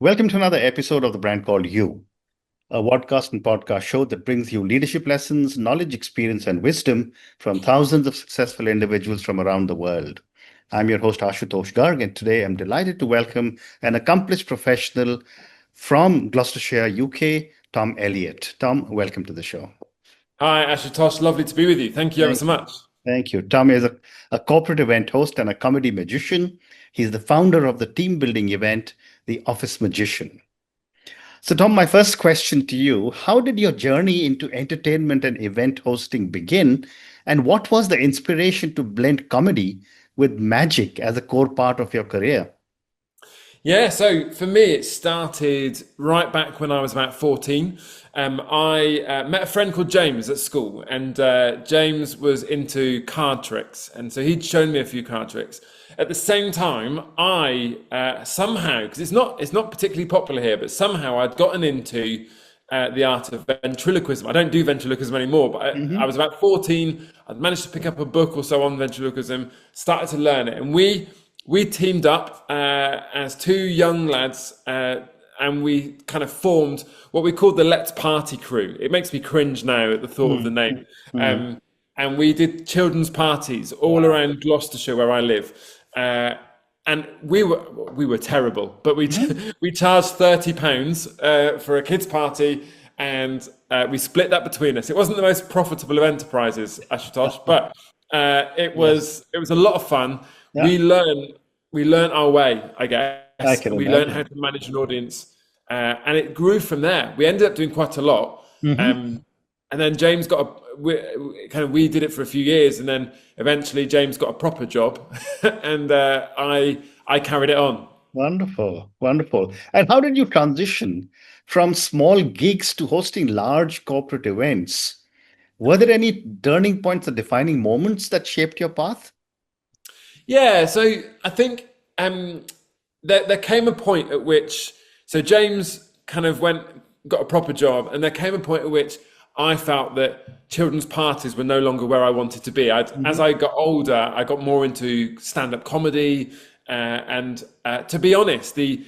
Welcome to another episode of the brand called You, a podcast and podcast show that brings you leadership lessons, knowledge, experience, and wisdom from thousands of successful individuals from around the world. I'm your host, Ashutosh Garg, and today I'm delighted to welcome an accomplished professional from Gloucestershire, UK, Tom Elliott. Tom, welcome to the show. Hi, Ashutosh. Lovely to be with you. Thank you ever Thank so you. much. Thank you. Tom is a corporate event host and a comedy magician. He's the founder of the team building event, The Office Magician. So, Tom, my first question to you, how did your journey into entertainment and event hosting begin? And what was the inspiration to blend comedy with magic as a core part of your career? Yeah, so for me, it started right back when I was about 14. I met a friend called James at school, and James was into card tricks. And so he'd shown me a few card tricks. At the same time, I somehow, because it's not particularly popular here, but somehow I'd gotten into the art of ventriloquism. I don't do ventriloquism anymore, but I was about 14. I'd managed to pick up a book or so on ventriloquism, started to learn it, and we teamed up as two young lads, and we kind of formed what we called the Let's Party Crew. It makes me cringe now at the thought of the name. And we did children's parties all around Gloucestershire, where I live. And we were terrible, but we charged £30 for a kids' party, and we split that between us. It wasn't the most profitable of enterprises, Ashutosh, but it was a lot of fun. Yeah. We learned our way, I guess. I can We imagine. learned how to manage an audience, and it grew from there. We ended up doing quite a lot, and then James we did it for a few years, and then eventually James got a proper job, and I carried it on. Wonderful, wonderful. And how did you transition from small gigs to hosting large corporate events? Were there any turning points or defining moments that shaped your path? Yeah, so I think there came a point at which, so James kind of got a proper job, and there came a point at which I felt that children's parties were no longer where I wanted to be. As I got older, I got more into stand-up comedy, and to be honest, the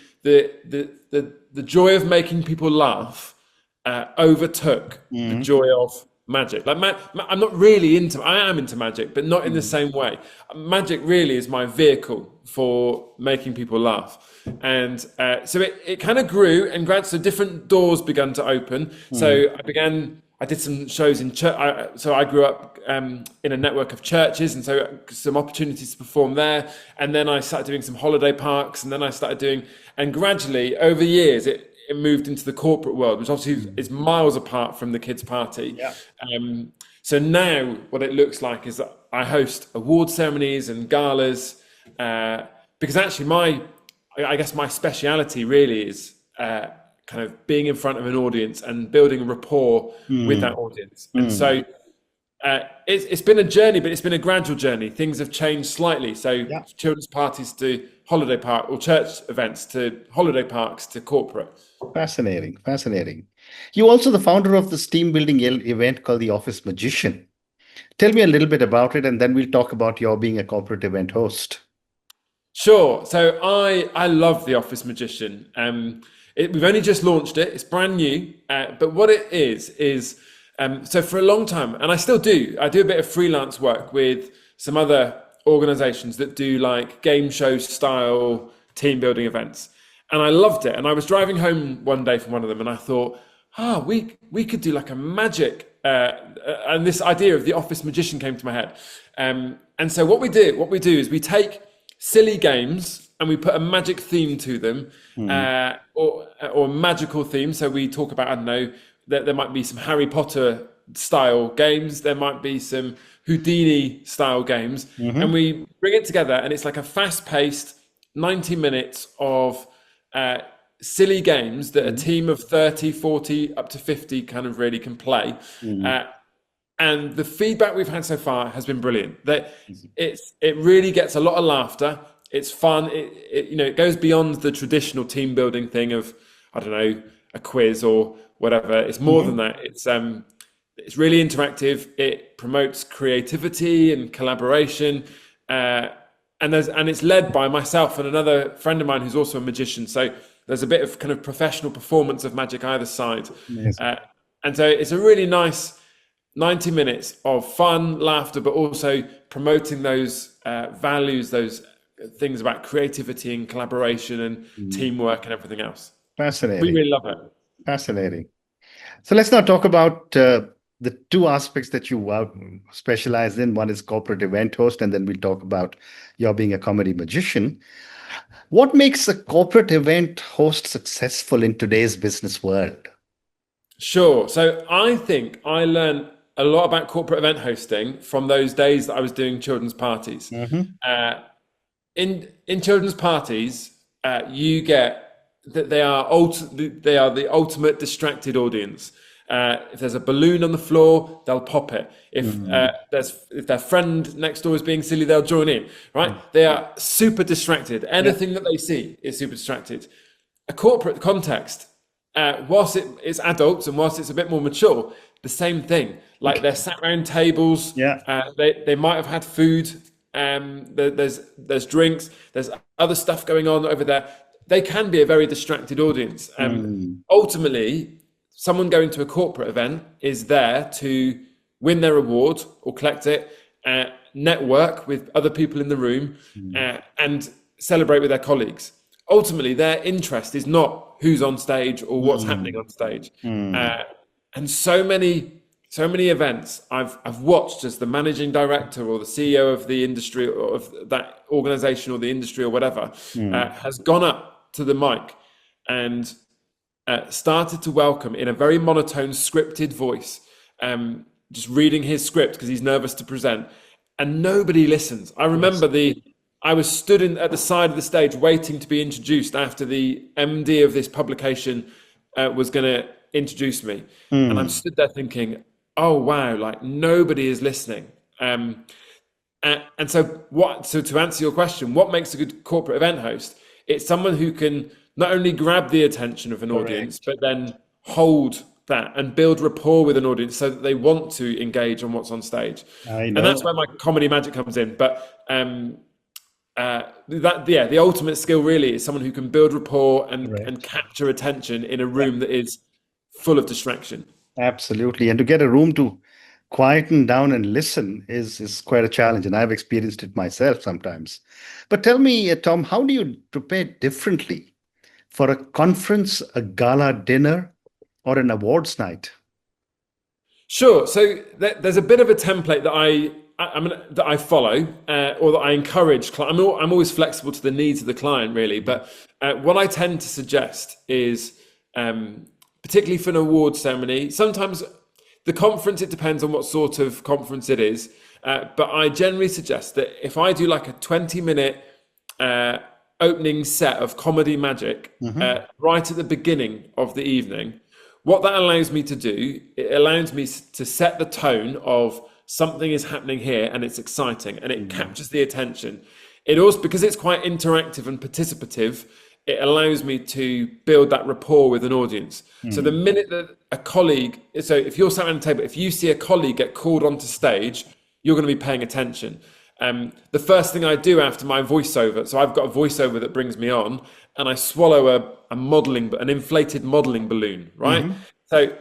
joy of making people laugh overtook the joy of magic. Like I'm not really into. I am into magic, but not in the same way. Magic really is my vehicle for making people laugh, and so it kind of grew and gradually, so different doors began to open. So I did some shows in church. So I grew up in a network of churches, and so some opportunities to perform there. And then I started doing some holiday parks, and then I started doing, and gradually over years it moved into the corporate world, which obviously is miles apart from the kids' party. Yeah. So now what it looks like is that I host award ceremonies and galas, because actually I guess my speciality really is kind of being in front of an audience and building a rapport with that audience. And so it's been a journey, but it's been a gradual journey. Things have changed slightly. So children's parties to holiday park, or church events to holiday parks to corporate. Fascinating, fascinating. You're also the founder of this team building event called the Office Magician. Tell me a little bit about it, and then we'll talk about your being a corporate event host. Sure. So I love the Office Magician. We've only just launched it. It's brand new. But what it is so for a long time, and I still do, I do a bit of freelance work with some other organizations that do like game show style team building events. And I loved it. And I was driving home one day from one of them, and I thought, we could do like a magic, and this idea of the Office Magician came to my head. And so what we do is we take silly games and we put a magic theme to them, or magical theme. So we talk about, I don't know, there might be some Harry Potter style games, there might be some Houdini style games, and we bring it together, and it's like a fast-paced 90 minutes of silly games that a team of 30, 40, up to 50 kind of really can play. And the feedback we've had so far has been brilliant. That it really gets a lot of laughter. It's fun. It goes beyond the traditional team building thing of, I don't know, a quiz or whatever. It's more than that. It's really interactive. It promotes creativity and collaboration, and it's led by myself and another friend of mine who's also a magician. So There's a bit of kind of professional performance of magic either side. Amazing. And so it's a really nice 90 minutes of fun, laughter, but also promoting those values, those things about creativity and collaboration and teamwork and everything else. We Fascinating. really love it. Fascinating. So let's now talk about the two aspects that you specialize in. One is corporate event host, and then we'll talk about your being a comedy magician. What makes a corporate event host successful in today's business world? Sure. So I think I learned a lot about corporate event hosting from those days that I was doing children's parties. In children's parties, you get that they are the ultimate distracted audience. If there's a balloon on the floor, they'll pop it. If their friend next door is being silly, they'll join in. Right? They are super distracted. Anything that they see is super distracted. A corporate context, whilst it's adults and whilst it's a bit more mature, the same thing. Like they're sat around tables. They might have had food. There's drinks. There's other stuff going on over there. They can be a very distracted audience. Ultimately, someone going to a corporate event is there to win their award or collect it, network with other people in the room, and celebrate with their colleagues. Ultimately, their interest is not who's on stage or what's happening on stage. And so many events I've watched as the managing director or the CEO of the industry or of that organization or the industry or whatever has gone up to the mic and started to welcome in a very monotone scripted voice, just reading his script because he's nervous to present, and nobody listens. I remember I was stood at the side of the stage waiting to be introduced after the MD of this publication was going to introduce me. And I'm stood there thinking, oh, wow, like nobody is listening. And so to answer your question, what makes a good corporate event host? It's someone who can not only grab the attention of an audience, but then hold that and build rapport with an audience so that they want to engage on what's on stage. And that's where my comedy magic comes in. But the ultimate skill really is someone who can build rapport and capture attention in a room that is full of distraction. Absolutely. And to get a room to quieten down and listen is quite a challenge. And I've experienced it myself sometimes. But tell me, Tom, how do you prepare differently for a conference, a gala dinner, or an awards night? Sure. So there's a bit of a template that I follow or that I encourage. I'm always flexible to the needs of the client, really. But what I tend to suggest is, particularly for an award ceremony, sometimes the conference, it depends on what sort of conference it is. But I generally suggest that if I do like a 20-minute opening set of comedy magic right at the beginning of the evening, what that allows me to do, it allows me to set the tone of something is happening here and it's exciting and it captures the attention. It also, because it's quite interactive and participative, it allows me to build that rapport with an audience. So the minute that a colleague, so if you're sat around the table, if you see a colleague get called onto stage, you're going to be paying attention. The first thing I do after my voiceover, so I've got a voiceover that brings me on, and I swallow an inflated modeling balloon, right? So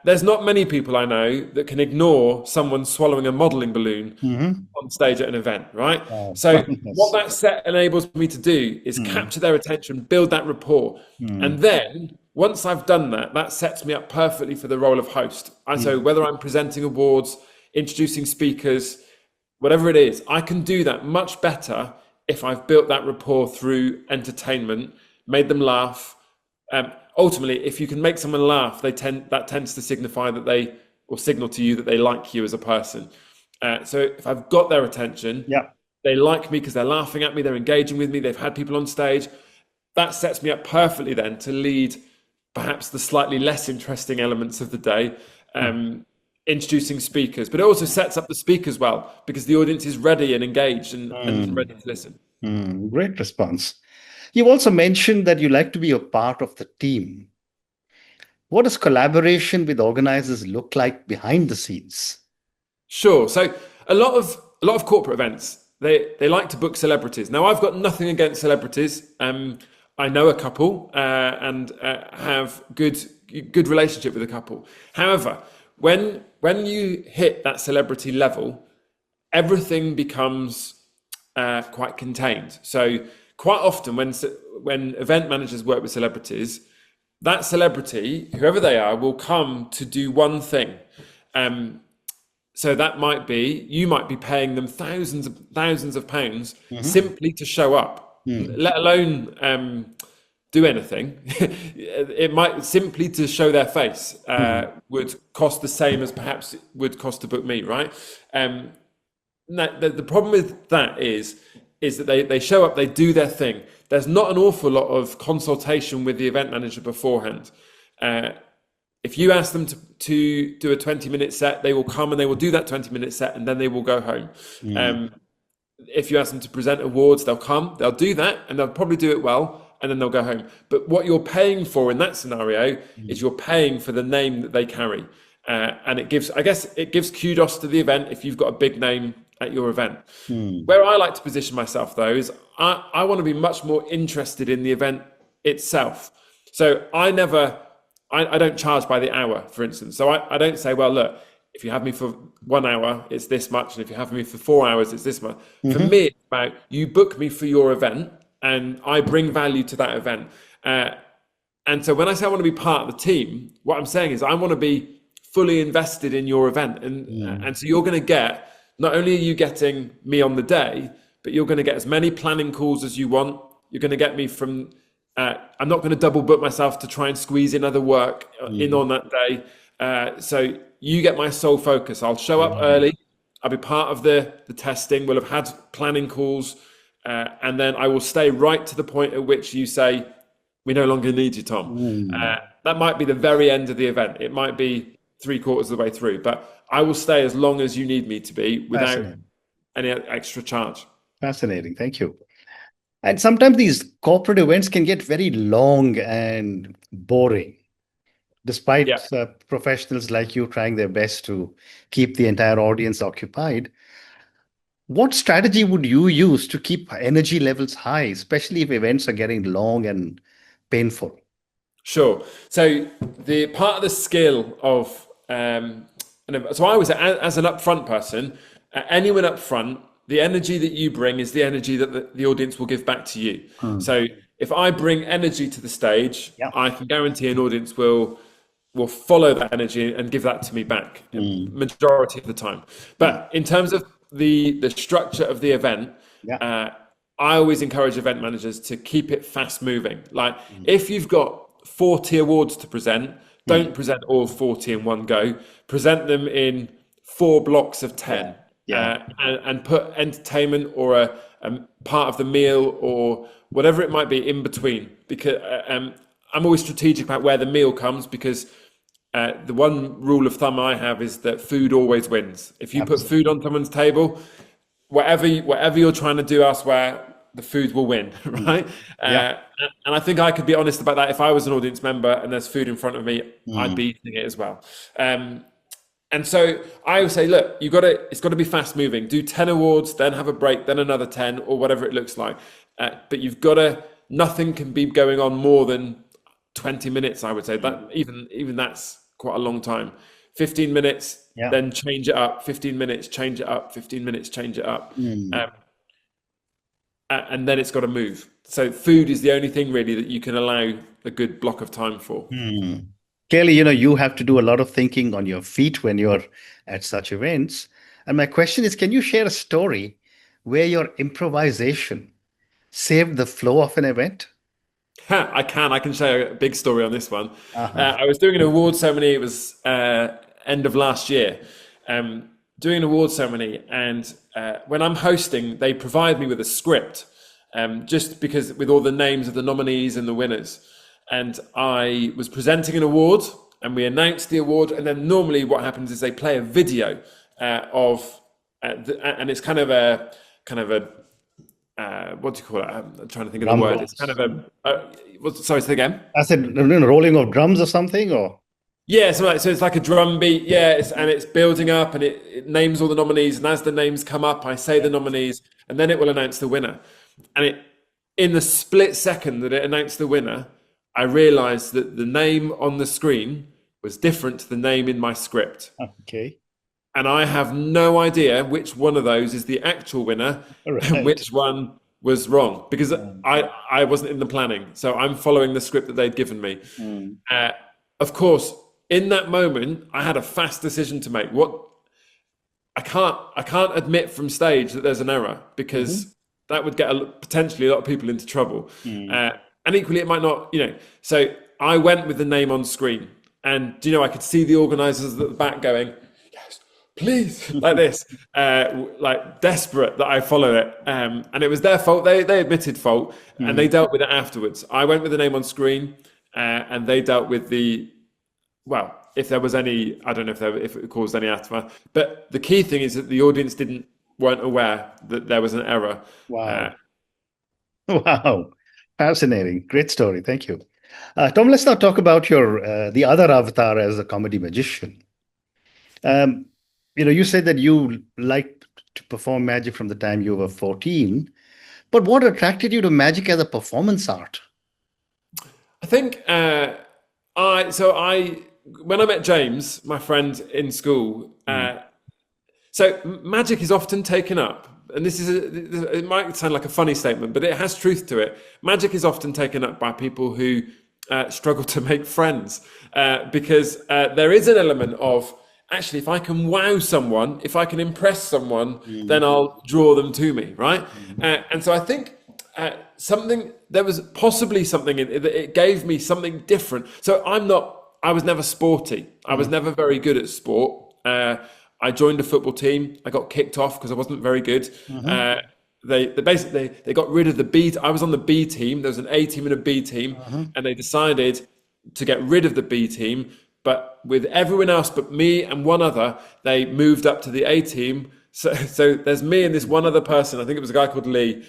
there's not many people I know that can ignore someone swallowing a modeling balloon on stage at an event, right? So what that set enables me to do is capture their attention, build that rapport. And then once I've done that, that sets me up perfectly for the role of host. So whether I'm presenting awards, introducing speakers, whatever it is, I can do that much better if I've built that rapport through entertainment, made them laugh. Ultimately, if you can make someone laugh, that tends to signify that or signal to you that they like you as a person. So if I've got their attention, they like me because they're laughing at me, they're engaging with me, they've had people on stage. That sets me up perfectly then to lead perhaps the slightly less interesting elements of the day, introducing speakers. But it also sets up the speakers well because the audience is ready and engaged and ready to listen. Great response. You also mentioned that you like to be a part of the team. What does collaboration with organizers look like behind the scenes? Sure. So a lot of corporate events, they like to book celebrities. Now, I've got nothing against celebrities. I know a couple and have good relationship with a couple. However, when you hit that celebrity level, everything becomes quite contained. So quite often when event managers work with celebrities, that celebrity, whoever they are, will come to do one thing. So that might be, you might be paying them thousands of pounds Hmm. simply to show up, let alone do anything. It might simply to show their face would cost the same as perhaps it would cost to book me, right? The problem with that is that they show up, they do their thing. There's not an awful lot of consultation with the event manager beforehand. If you ask them to do a 20-minute set, they will come and they will do that 20-minute set and then they will go home. If you ask them to present awards, they'll come, they'll do that, and they'll probably do it well, and then they'll go home. But what you're paying for in that scenario is you're paying for the name that they carry. And it gives, I guess, it gives kudos to the event if you've got a big name at your event. Where I like to position myself, though, is I want to be much more interested in the event itself. So I don't charge by the hour, for instance. So I don't say, well, look, if you have me for 1 hour, it's this much. And if you have me for 4 hours, it's this much. For me, it's about you book me for your event and I bring value to that event. And so when I say I want to be part of the team, what I'm saying is I want to be fully invested in your event. And so you're going to get, not only are you getting me on the day, but you're going to get as many planning calls as you want. You're going to get me from, I'm not going to double book myself to try and squeeze in other work in on that day. So you get my sole focus. I'll show up early. I'll be part of the testing. We'll have had planning calls. And then I will stay right to the point at which you say, we no longer need you, Tom. That might be the very end of the event. It might be 3/4 of the way through, but I will stay as long as you need me to be without any extra charge. Fascinating. Thank you. And sometimes these corporate events can get very long and boring, Yeah. despite professionals like you trying their best to keep the entire audience occupied. What strategy would you use to keep energy levels high, especially if events are getting long and painful? Sure. So the part of the skill of so I was as an upfront person, anyone upfront, the energy that you bring is the energy that the audience will give back to you. So if I bring energy to the stage, I can guarantee an audience will follow that energy and give that to me back majority of the time. But in terms of the structure of the event, I always encourage event managers to keep it fast moving. Like if you've got 40 awards to present, don't present all 40 in one go. Present them in 4 blocks of 10. And put entertainment or a part of the meal or whatever it might be in between. Because I'm always strategic about where the meal comes, because the one rule of thumb I have is that food always wins. If you put food on someone's table, whatever you're trying to do elsewhere, the food will win, right? And I think I could be honest about that. If I was an audience member and there's food in front of me, I'd be eating it as well. And so I would say, look, it's got to be fast moving. Do 10 awards, then have a break, then another 10, or whatever it looks like. But nothing can be going on more than 20 minutes, I would say. That even that's quite a long time. 15 minutes, then change it up. 15 minutes, change it up. 15 minutes, change it up. And then it's got to move. So food is the only thing really that you can allow a good block of time for. Clearly, you have to do a lot of thinking on your feet when you're at such events. And my question is, can you share a story where your improvisation saved the flow of an event? I can share a big story on this one. I was doing an award ceremony. It was end of last year. Doing an award ceremony, and when I'm hosting, they provide me with a script, just because with all the names of the nominees and the winners. And I was presenting an award, and we announced the award, and then normally what happens is they play a video and it's kind of a what do you call it? I'm trying to think of the word. It's kind of sorry, say again. I said rolling of drums or something, or? Yeah, so it's like a drum beat. Yeah, it's building up, and it names all the nominees. And as the names come up, I say the nominees, and then it will announce the winner. And in the split second that it announced the winner, I realized that the name on the screen was different to the name in my script. Okay. And I have no idea which one of those is the actual winner All and right. which one was wrong because I wasn't in the planning. So I'm following the script that they'd given me. Mm. Uh, of course, in that moment, I had a fast decision to make. What I can't admit from stage that there's an error Mhm. because that would get potentially a lot of people into trouble. Mm. Uh, and equally, it might not. So I went with the name on screen, and I could see the organisers at the back going, "Yes, please," like this, like desperate that I follow it. And it was their fault. They admitted fault, and they Mm. dealt with it afterwards. I went with the name on screen, and they dealt with well, if there was any, I don't know if it caused any aftermath. But the key thing is that the audience weren't aware that there was an error. Uh, Wow. Wow. Fascinating. Great story. Thank you. Tom, let's now talk about your the other avatar as a comedy magician. Um, you said that you liked to perform magic from the time you were 14, but what attracted you to magic as a performance art? I think I when I met James, my friend in school, Mm. so magic is often taken up, and it might sound like a funny statement, but it has truth to it. Magic is often taken up by people who struggle to make friends because there is an element of actually, if I can wow someone, if I can impress someone, then Mm. I'll draw them to me, right? Mm. And so I think there was possibly something in it that it gave me something different. So I was never sporty. I was Mm. never very good at sport. I joined a football team. I got kicked off because I wasn't very good. Mhm. They basically they got rid of the B. I was on the B team. There was an A team and a B team, Uh-huh. and they decided to get rid of the B team. But with everyone else but me and one other, they moved up to the A team. So there's me and this one other person. I think it was a guy called Lee,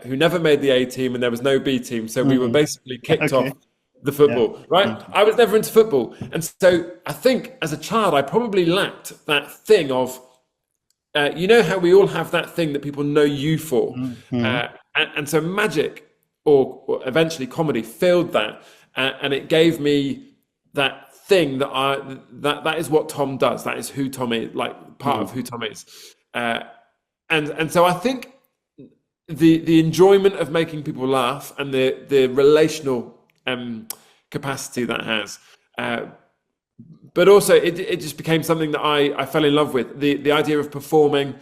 who never made the A team, and there was no B team. So we were Mhm. basically kicked off Okay. the Yeah. football, right? Mhm. I was never into football. And so I think as a child, I probably lacked that thing of, how we all have that thing that people know you for. Mhm. And so magic or eventually comedy filled that. And it gave me that thing that is what Tom does. That is who Tom is, like part of Mhm. who Tom is. Uh, and so I think the enjoyment of making people laugh and the relational capacity that has. But also, it just became something that I fell in love with. The idea of performing,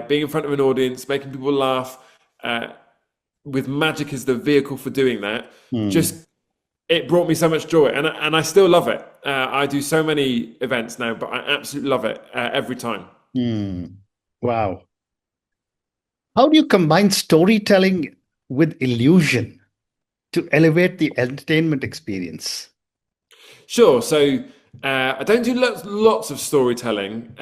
being in front of an audience, making people laugh, uh, with magic as the vehicle for doing that, Mhm. just it brought me so much joy, and I still love it. I do so many events now, but I absolutely love it every time. Mhm. Wow. How do you combine storytelling with illusion to elevate the entertainment experience? Sure. So I don't do lots of storytelling.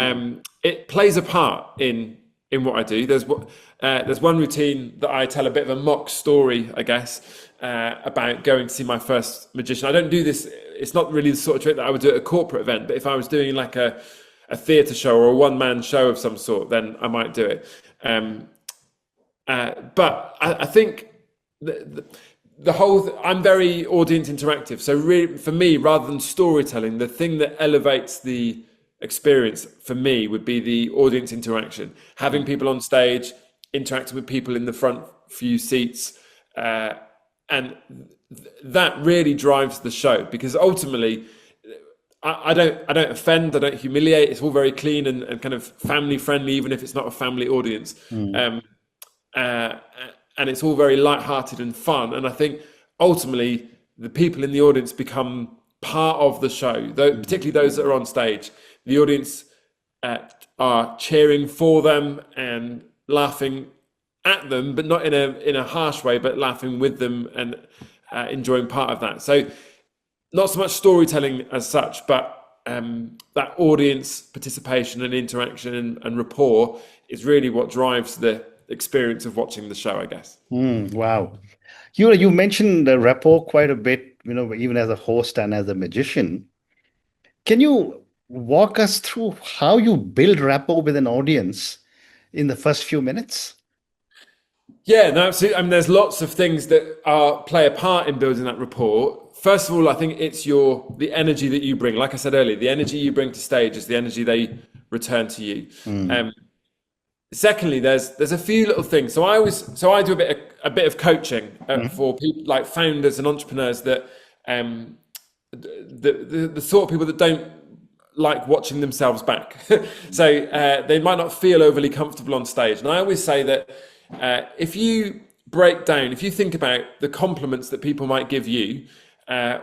It plays a part in what I do. There's one routine that I tell a bit of a mock story, I guess, about going to see my first magician. I don't do this. It's not really the sort of trick that I would do at a corporate event. But if I was doing like a theatre show or a one man show of some sort, then I might do it. Um, but I think the whole I'm very audience interactive. So really, for me, rather than storytelling, the thing that elevates the experience for me would be the audience interaction, having people on stage, interacting with people in the front few seats, and that really drives the show because ultimately. I don't offend. I don't humiliate. It's all very clean and kind of family friendly, even if it's not a family audience. Mm. Um, uh, and it's all very light-hearted and fun. And I think ultimately the people in the audience become part of the show, Mm. particularly those that are on stage. The audience uh, are cheering for them and laughing at them, but not in a harsh way, but laughing with them and enjoying part of that. So not so much storytelling as such, but that audience participation and interaction and rapport is really what drives the experience of watching the show, I guess. Wow. You mentioned the rapport quite a bit, even as a host and as a magician. Can you walk us through how you build rapport with an audience in the first few minutes? Yeah, no, absolutely. I mean, there's lots of things that play a part in building that rapport. First of all, I think it's the energy that you bring. Like I said earlier, the energy you bring to stage is the energy they return to you. Mm. Secondly, there's a few little things. So I do a bit of coaching Mm. for people like founders and entrepreneurs that the sort of people that don't like watching themselves back. So they might not feel overly comfortable on stage. And I always say that if you break down, if you think about the compliments that people might give you,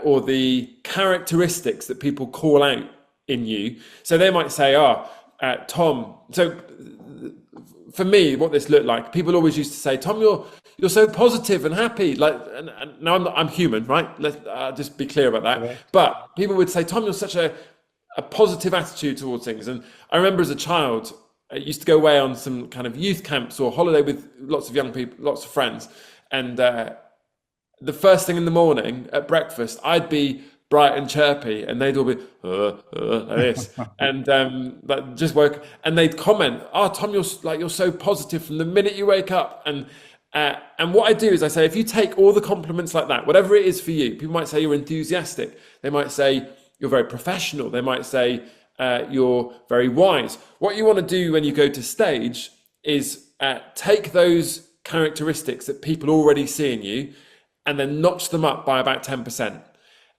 or the characteristics that people call out in you, so they might say, "Oh, Tom." So for me, what this looked like, people always used to say, "Tom, you're so positive and happy." Like, and now I'm human, right? Let's just be clear about that. Correct. But people would say, "Tom, you're such a positive attitude towards things." And I remember as a child, I used to go away on some kind of youth camps or holiday with lots of young people, lots of friends, and the first thing in the morning at breakfast, I'd be bright and chirpy, and they'd all be like this, and like just woke, and they'd comment, "Oh, Tom, you're so positive from the minute you wake up." And what I do is I say, if you take all the compliments like that, whatever it is for you, people might say you're enthusiastic, they might say you're very professional, they might say you're very wise. What you want to do when you go to stage is take those characteristics that people already see in you and then notch them up by about 10%.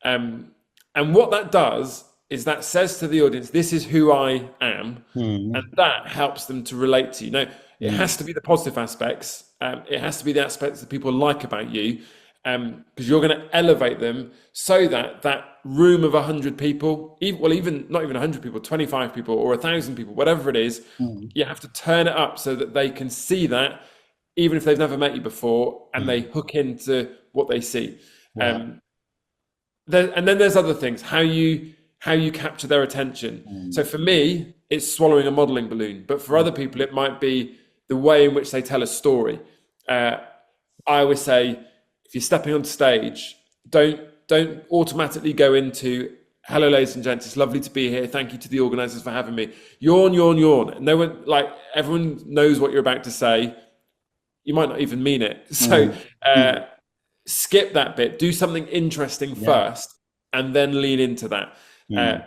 And what that does is that says to the audience, this is who I am. Mm. And that helps them to relate to you. Now, it Mm. has to be the positive aspects. It has to be the aspects that people like about you, because you're going to elevate them so that that room of 100 people, even not even 100 people, 25 people or 1,000 people, whatever it is, Mm. you have to turn it up so that they can see that, even if they've never met you before, and they hook into what they see. Wow. And then there's other things, how you capture their attention. Mm. So for me, it's swallowing a modeling balloon, but for other people, it might be the way in which they tell a story. I always say, if you're stepping on stage, don't automatically go into, "Hello, ladies and gents, it's lovely to be here. Thank you to the organisers for having me." Yawn, yawn, yawn. No one, like, everyone knows what you're about to say. You might not even mean it. So Mm. skip that bit. Do something interesting Yeah. first, and then lean into that. Mm.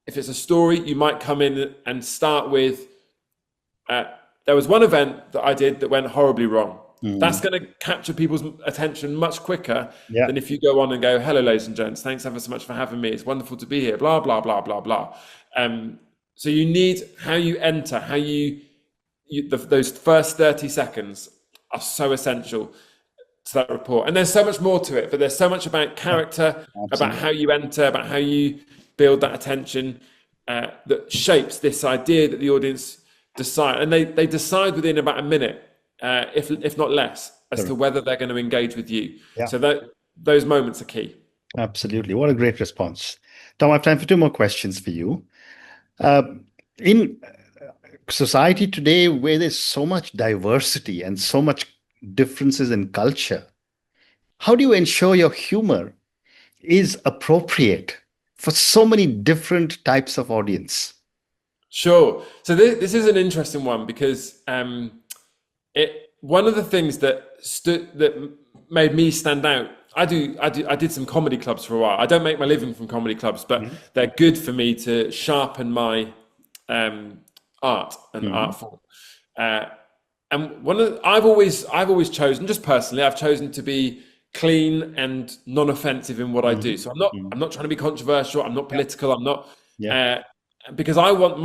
If it's a story, you might come in and start with, there was one event that I did that went horribly wrong. That's going to capture people's attention much quicker Yeah. than if you go on and go, "Hello, ladies and gents, thanks ever so much for having me. It's wonderful to be here, blah, blah, blah, blah, blah." So you need how you enter, those first 30 seconds are so essential to that rapport. And there's so much more to it, but there's so much about character, about Absolutely. how you enter, about how you build that attention, that shapes this idea that the audience decide. And they decide within about a minute, if not less, as to Correct. whether they're going to engage with you. Yeah. So those moments are key. Absolutely. What a great response. Tom, I have time for two more questions for you. In society today, where there's so much diversity and so much differences in culture, how do you ensure your humor is appropriate for so many different types of audience? Sure. So this is an interesting one because one of the things that made me stand out. I did some comedy clubs for a while. I don't make my living from comedy clubs, but they're good for me to sharpen my art and art form. And I've always chosen, just personally, I've chosen to be clean and non-offensive in what I do. So I'm not trying to be controversial. I'm not political. I'm not, Yeah. because I want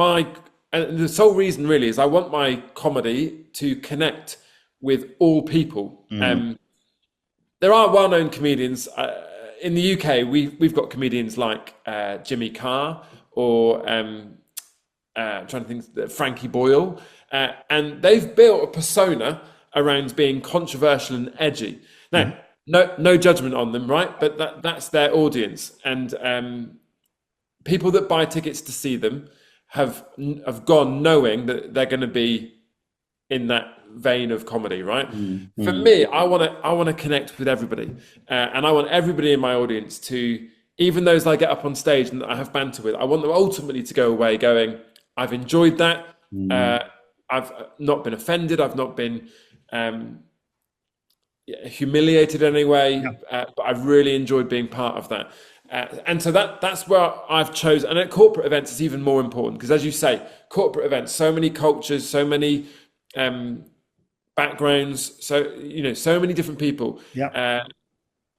and the sole reason really is I want my comedy to connect with all people. There are well-known comedians in the UK. We've got comedians like Jimmy Carr or I'm trying to think, Frankie Boyle, and they've built a persona around being controversial and edgy. Now, no judgment on them, right? But that's their audience, and people that buy tickets to see them have gone knowing that they're going to be in that vein of comedy, right? For me, I want to connect with everybody, and I want everybody in my audience to, even those I get up on stage and that I have banter with, I want them ultimately to go away going, "I've enjoyed that. I've not been offended. I've not been humiliated in any way, Yeah. but I've really enjoyed being part of that. And so that's where I've chosen. And at corporate events, it's even more important because, as you say, corporate events, so many cultures, so many backgrounds, so many different people, Yeah.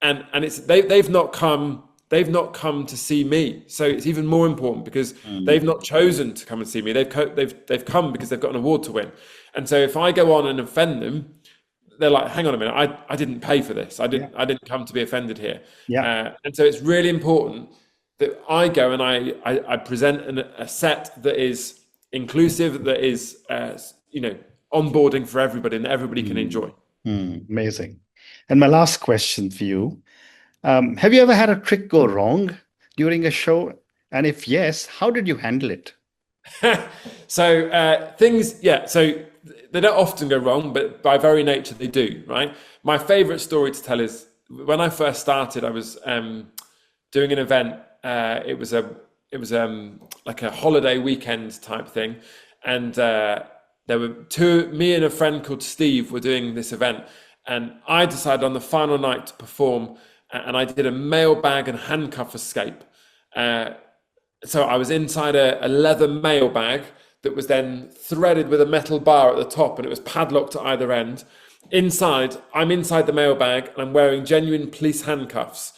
and they've not come to see me. So it's even more important because they've not chosen to come and see me. They've come because they've got an award to win. And so if I go on and offend them, they're like, hang on a minute, I didn't pay for this. I didn't come to be offended here. Yeah. And so it's really important that I go and I present a set that is inclusive, that is onboarding for everybody, and that everybody can enjoy. Amazing. And my last question for you. Have you ever had a trick go wrong during a show? And if yes, how did you handle it? So so they don't often go wrong, but by very nature they do, right? My favorite story to tell is when I first started, I was doing an event. It was like a holiday weekend type thing, and there were me and a friend called Steve were doing this event, and I decided on the final night to perform, and I did a mailbag and handcuff escape. So I was inside a leather mailbag that was then threaded with a metal bar at the top, and it was padlocked at either end. I'm inside the mailbag, and I'm wearing genuine police handcuffs.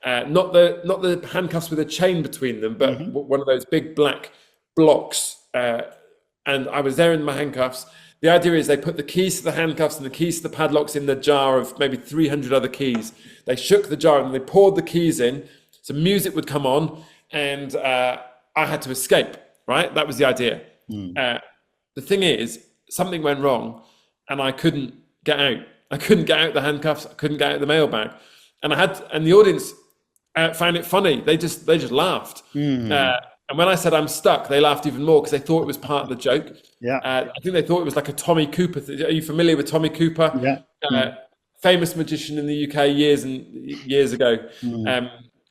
Not the handcuffs with a chain between them, but one of those big black blocks. And I was there in my handcuffs. The idea is they put the keys to the handcuffs and the keys to the padlocks in the jar of maybe 300 other keys. They shook the jar and they poured the keys in. So music would come on, and I had to escape, right? That was the idea. The thing is, something went wrong and I couldn't get out. I couldn't get out the handcuffs. I couldn't get out the mailbag. And the audience found it funny. They just laughed. And when I said I'm stuck, they laughed even more because they thought it was part of the joke. Yeah. I think they thought it was like a Tommy Cooper. Are you familiar with Tommy Cooper? Yeah. Famous magician in the UK years and years ago,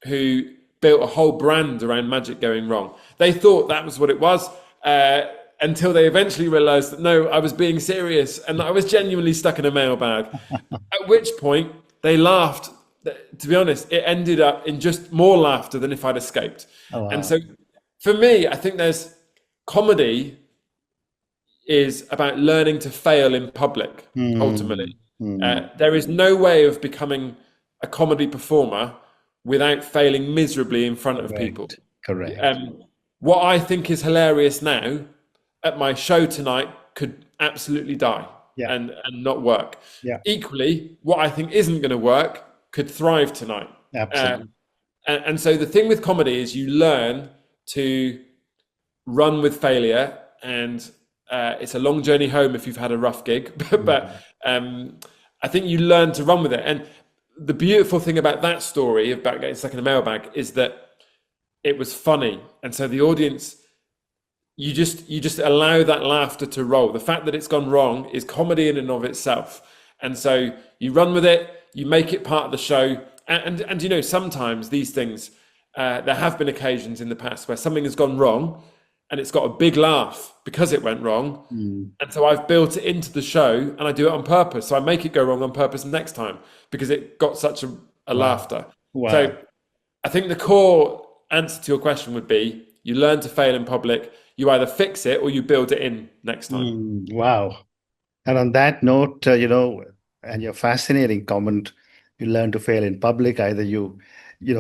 who built a whole brand around magic going wrong. They thought that was what it was, until they eventually realized that no, I was being serious and that I was genuinely stuck in a mailbag. At which point they laughed. To be honest, it ended up in just more laughter than if I'd escaped. Oh, wow. And so for me, I think comedy is about learning to fail in public, ultimately. There is no way of becoming a comedy performer without failing miserably in front of people. Correct. What I think is hilarious now at my show tonight could absolutely die and not work. Yeah. Equally, what I think isn't going to work could thrive tonight. Absolutely. And so the thing with comedy is you learn to run with failure, and it's a long journey home if you've had a rough gig, but I think you learn to run with it. And the beautiful thing about that story about getting stuck in a mailbag is that it was funny. And so the audience, you just allow that laughter to roll. The fact that it's gone wrong is comedy in and of itself. And so you run with it, you make it part of the show. And sometimes these things, there have been occasions in the past where something has gone wrong and it's got a big laugh because it went wrong. And so I've built it into the show and I do it on purpose. So I make it go wrong on purpose next time because it got such a laughter. Wow. So I think the core answer to your question would be you learn to fail in public. You either fix it or you build it in next time. Wow. And on that note, and your fascinating comment, you learn to fail in public. Either you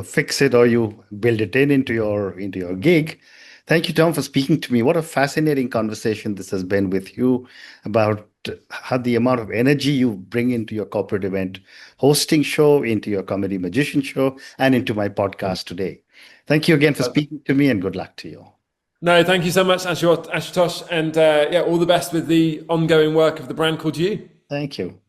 fix it or you build it into your gig. Thank you, Tom, for speaking to me. What a fascinating conversation this has been with you about how the amount of energy you bring into your corporate event hosting show, into your comedy magician show, and into my podcast today. Thank you again for speaking to me, and good luck to you. No, thank you so much, Ashutosh, and all the best with the ongoing work of the brand called You. Thank you.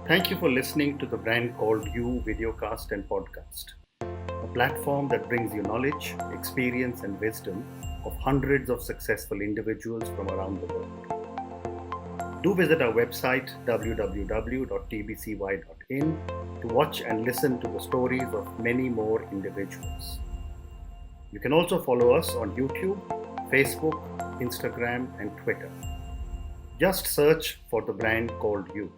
Thank you for listening to the Brand Called You videocast and podcast, a platform that brings you knowledge, experience, and wisdom of hundreds of successful individuals from around the world. Do visit our website www.tbcy.in to watch and listen to the stories of many more individuals. You can also follow us on YouTube, Facebook, Instagram, and Twitter. Just search for the Brand Called You.